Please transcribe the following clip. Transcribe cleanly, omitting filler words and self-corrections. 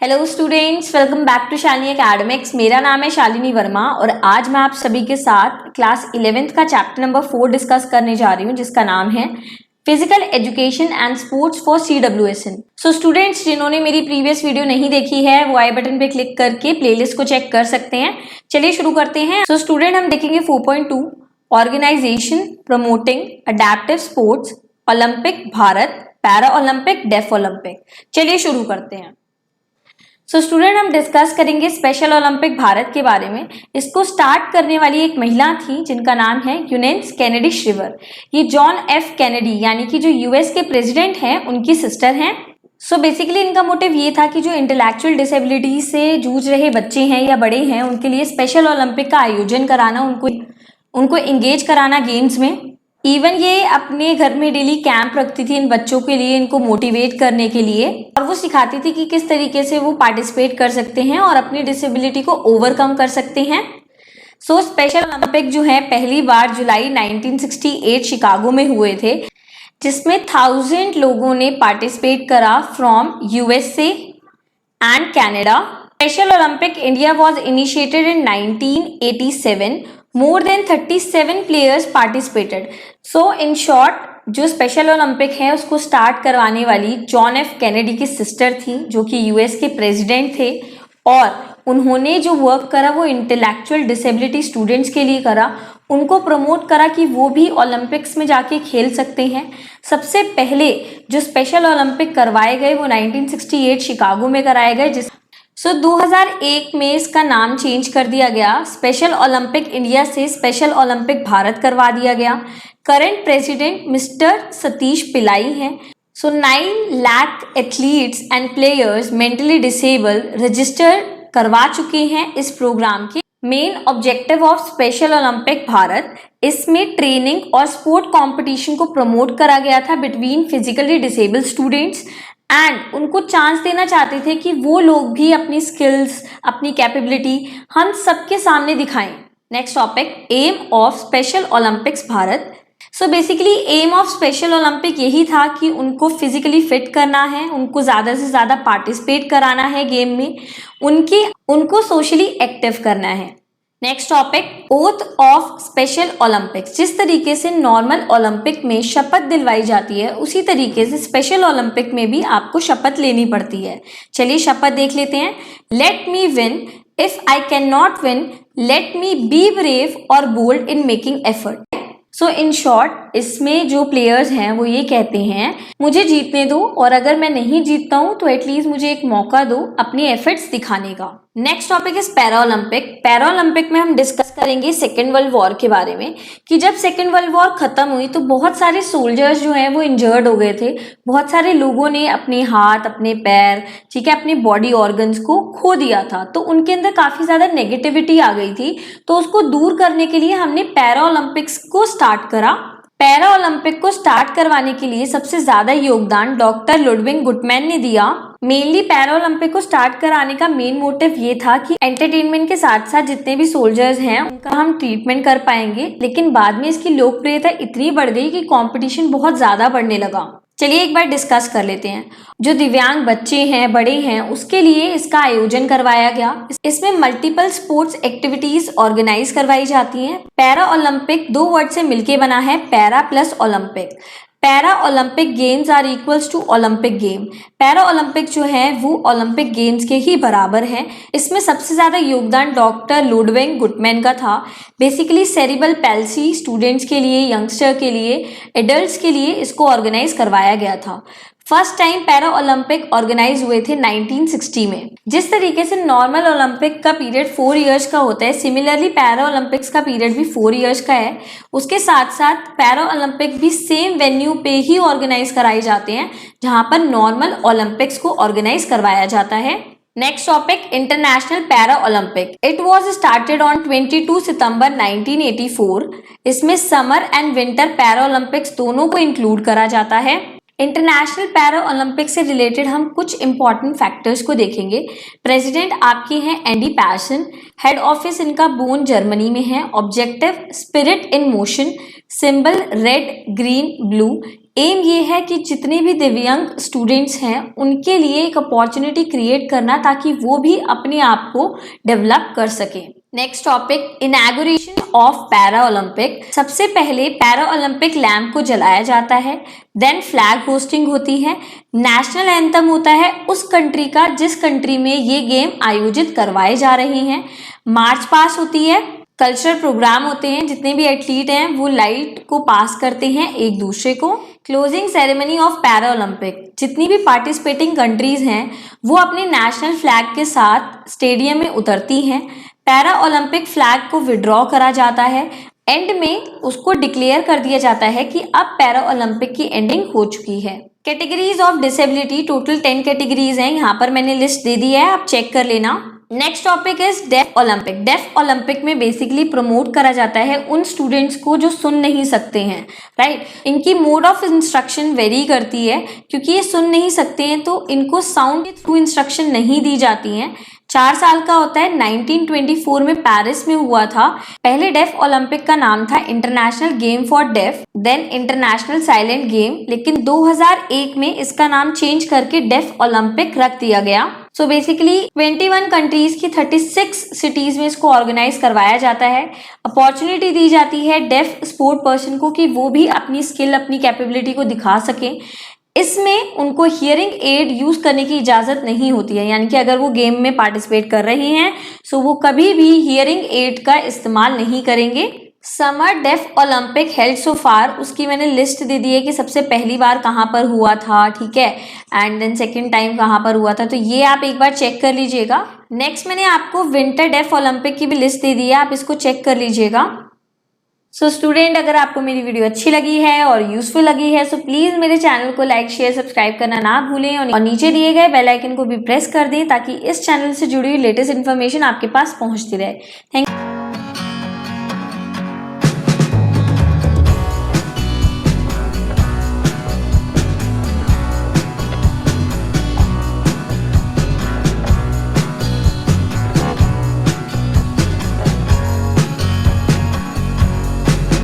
Hello students, welcome back to Shalini Academics. मेरा नाम है शालिनी वर्मा और आज मैं आप सभी के साथ क्लास 11th का चैप्टर नंबर 4 डिस्कस करने जा रही हूँ, जिसका नाम है physical education and sports for CWSN। So students, जिन्होंने मेरी प्रीवियस वीडियो नहीं देखी है वो आई बटन पे क्लिक करके प्लेलिस्ट को चेक कर सकते हैं। चलिए शुरू करते हैं। सो स्टूडेंट, हम देखेंगे 4.2 organisation promoting adaptive sports, Olympic Bharat, para Olympic, deaf Olympic. चलिए शुरू करते हैं। सो स्टूडेंट, हम डिस्कस करेंगे स्पेशल ओलंपिक भारत के बारे में। इसको स्टार्ट करने वाली एक महिला थी जिनका नाम है यूनेंस कैनेडी श्रिवर। ये जॉन एफ कैनेडी यानी कि जो यूएस के प्रेसिडेंट हैं उनकी सिस्टर हैं। सो बेसिकली इनका मोटिव ये था कि जो इंटेलेक्चुअल डिसेबिलिटी से जूझ रहे बच्चे हैं या बड़े हैं उनके लिए स्पेशल ओलंपिक का आयोजन कराना, उनको एंगेज कराना गेम्स में। इवन ये अपने घर में डेली कैंप रखती थी इन बच्चों के लिए, इनको मोटिवेट करने के लिए, और वो सिखाती थी कि किस तरीके से वो पार्टिसिपेट कर सकते हैं और अपनी डिसेबिलिटी को ओवरकम कर सकते हैं। सो स्पेशल ओलंपिक जो है पहली बार जुलाई 1968 शिकागो में हुए थे, जिसमें 1000 लोगों ने पार्टिसिपेट करा from USA and Canada. Special Olympic India was initiated in 1987। More than 37 players participated. So in short, जो स्पेशल ओलंपिक है उसको स्टार्ट करवाने वाली जॉन एफ कैनेडी की सिस्टर थी, जो कि यूएस के प्रेसिडेंट थे, और उन्होंने जो वर्क करा वो इंटेलेक्चुअल डिसेबिलिटी स्टूडेंट्स के लिए करा। उनको प्रमोट करा कि वो भी ओलंपिक्स में जाके खेल सकते हैं। सबसे पहले जो स्पेशल ओलंपिक करवाए गए वो 1968 शिकागो में कराए गए। 2001 में इसका नाम चेंज कर दिया गया, स्पेशल ओलंपिक इंडिया से स्पेशल ओलंपिक भारत करवा दिया गया। करंट प्रेसिडेंट मिस्टर सतीश पिलाई हैं। 9 lakh athletes and players mentally disable register करवा चुके हैं इस प्रोग्राम के। Main objective of special Olympic Bharat, इसमें ट्रेनिंग और स्पोर्ट कंपटीशन को प्रमोट करा गया था between physically disable students, and उनको चांस देना चाहते थे कि वो लोग भी अपनी स्किल्स, अपनी कैपेबिलिटी हम सबके सामने दिखाएं। Next topic, aim of special Olympics Bharat. So basically aim of special Olympic यही था कि उनको फिजिकली फिट करना है, उनको ज़्यादा से ज़्यादा पार्टिसिपेट कराना है गेम में, उनको सोशली एक्टिव करना है। Next topic, oath of special Olympics. जिस तरीके से नॉर्मल ओलंपिक में शपथ दिलवाई जाती है उसी तरीके से स्पेशल ओलंपिक में भी आपको शपथ लेनी पड़ती है। चलिए शपथ देख लेते हैं। Let me win, if I can not win let me be brave और bold in making effort. So in short, इसमें जो प्लेयर्स हैं वो ये कहते हैं मुझे जीतने दो, और अगर मैं नहीं जीतता हूं तो एटलीस्ट मुझे एक मौका दो अपने एफर्ट्स दिखाने का। Next topic is para Olympic. Para Olympic में हम डिस्कस करेंगे सेकेंड वर्ल्ड वॉर के बारे में, कि जब सेकेंड वर्ल्ड वॉर खत्म हुई तो बहुत सारे सोल्जर्स जो हैं वो इंजर्ड हो गए थे। बहुत सारे लोगों ने अपने हाथ, अपने पैर, ठीक है, अपने बॉडी ऑर्गन्स को खो दिया था, तो उनके अंदर काफी ज्यादा नेगेटिविटी आ गई थी। तो उसको दूर करने के लिए हमने पैरा ओलंपिक्स को स्टार्ट करा। पैरा ओलंपिक को स्टार्ट करवाने के लिए सबसे ज्यादा योगदान डॉक्टर लुडविग गुटमैन ने दिया। मेनली पैरा ओलंपिक को स्टार्ट कराने का मेन मोटिव ये था कि एंटरटेनमेंट के साथ साथ जितने भी सोल्जर्स हैं उनका हम ट्रीटमेंट कर पाएंगे, लेकिन बाद में इसकी लोकप्रियता इतनी बढ़ गई कि कंपटीशन बहुत ज्यादा बढ़ने लगा। चलिए एक बार डिस्कस कर लेते हैं। जो दिव्यांग बच्चे हैं, बड़े हैं, उसके लिए इसका आयोजन करवाया गया। इसमें मल्टीपल स्पोर्ट्स एक्टिविटीज ऑर्गेनाइज करवाई जाती हैं। पैरा ओलंपिक 2 वर्ड से मिलके बना है, para plus Olympic. Para Olympic games are equals to Olympic game. Para Olympic जो है वो ओलंपिक गेम्स के ही बराबर है। इसमें सबसे ज्यादा योगदान डॉक्टर लुडविग गुटमैन का था। बेसिकली सेरिब्रल पैल्सी स्टूडेंट्स के लिए, यंगस्टर के लिए, एडल्ट्स के लिए इसको ऑर्गेनाइज करवाया गया था। First time para Olympic organise हुए थे 1960 में। जिस तरीके से नॉर्मल ओलंपिक का पीरियड 4 इयर्स का होता है, सिमिलरली पैरा ओलंपिक्स का पीरियड भी 4 इयर्स का है। उसके साथ साथ पैरा ओलंपिक भी सेम वेन्यू पे ही ऑर्गेनाइज कराए जाते हैं जहां पर नॉर्मल ओलंपिक्स को ऑर्गेनाइज करवाया जाता है। Next topic, international para Olympic. It was started on 22 सितंबर 1984। इसमें summer and winter para Olympics दोनों को इंक्लूड करा जाता है। इंटरनेशनल पैरा ओलंपिक से रिलेटेड हम कुछ इंपॉर्टेंट फैक्टर्स को देखेंगे। प्रेसिडेंट आपके हैं एंडी पैशन, हेड ऑफिस इनका बोन जर्मनी में है। Objective spirit in motion, symbol red green blue, aim ये है कि जितने भी दिव्यांग स्टूडेंट्स हैं उनके लिए एक अपॉर्चुनिटी क्रिएट करना ताकि वो भी अपने आप को डेवलप कर सके। Next topic, inauguration of para Olympic. सबसे पहले पैरा ओलंपिक लैंप को जलाया जाता है, देन फ्लैग होस्टिंग होती है, नेशनल एंथम होता है उस कंट्री का जिस कंट्री में ये गेम आयोजित करवाए जा रहे हैं, मार्च पास होती है, कल्चरल प्रोग्राम होते हैं, जितने भी एथलीट हैं वो लाइट को पास करते हैं एक दूसरे को, closing ceremony of para Olympic. जितनी भी पार्टिसिपेटिंग कंट्रीज हैं वो अपने नेशनल फ्लैग के साथ स्टेडियम में उतरती हैं, पैरा ओलंपिक फ्लैग को विड्रॉ करा जाता है, एंड में उसको डिक्लेयर कर दिया जाता है कि अब पैरा ओलंपिक की एंडिंग हो चुकी है। Categories of disability, total 10 categories हैं, यहाँ पर मैंने लिस्ट दे दी है, आप चेक कर लेना। Next topic is deaf Olympic. Deaf Olympic में बेसिकली प्रमोट करा जाता है उन स्टूडेंट्स को जो सुन नहीं सकते हैं, राइट। इनकी मोड ऑफ इंस्ट्रक्शन वेरी करती है क्योंकि ये सुन नहीं सकते हैं तो इनको साउंड के थ्रू इंस्ट्रक्शन नहीं दी जाती हैं। 4 साल का होता है, 1924 में पेरिस में हुआ था। पहले डेफ ओलंपिक का नाम था international game for deaf, then international silent game, लेकिन 2001 में इसका नाम चेंज करके डेफ ओलंपिक रख दिया गया। सो बेसिकली 21 कंट्रीज की 36 सिटीज में इसको ऑर्गेनाइज करवाया जाता है। अपॉर्चुनिटी दी जाती है डेफ स्पोर्ट पर्सन को कि वो भी अपनी स्किल, अपनी कैपेबिलिटी को दिखा सकें। इसमें उनको हियरिंग एड यूज करने की इजाजत नहीं होती है, यानी कि अगर वो गेम में पार्टिसिपेट कर रहे हैं सो वो कभी भी हियरिंग एड का इस्तेमाल नहीं करेंगे। समर डेफ ओलंपिक हेल्ड सो फार, उसकी मैंने लिस्ट दे दी है कि सबसे पहली बार कहाँ पर हुआ था, ठीक है, एंड देन सेकेंड टाइम कहाँ पर हुआ था, तो ये आप एक बार चेक कर लीजिएगा। नेक्स्ट मैंने आपको विंटर डेफ ओलंपिक की भी लिस्ट दे दी है, आप इसको चेक कर लीजिएगा। सो स्टूडेंट, अगर आपको मेरी वीडियो अच्छी लगी है और यूजफुल लगी है सो प्लीज मेरे चैनल को लाइक, शेयर, सब्सक्राइब करना ना भूलें और नीचे दिए गए बेल आइकन को भी प्रेस कर दें ताकि इस चैनल से जुड़ी हुई लेटेस्ट इन्फॉर्मेशन आपके पास पहुंचती रहे। Thank you.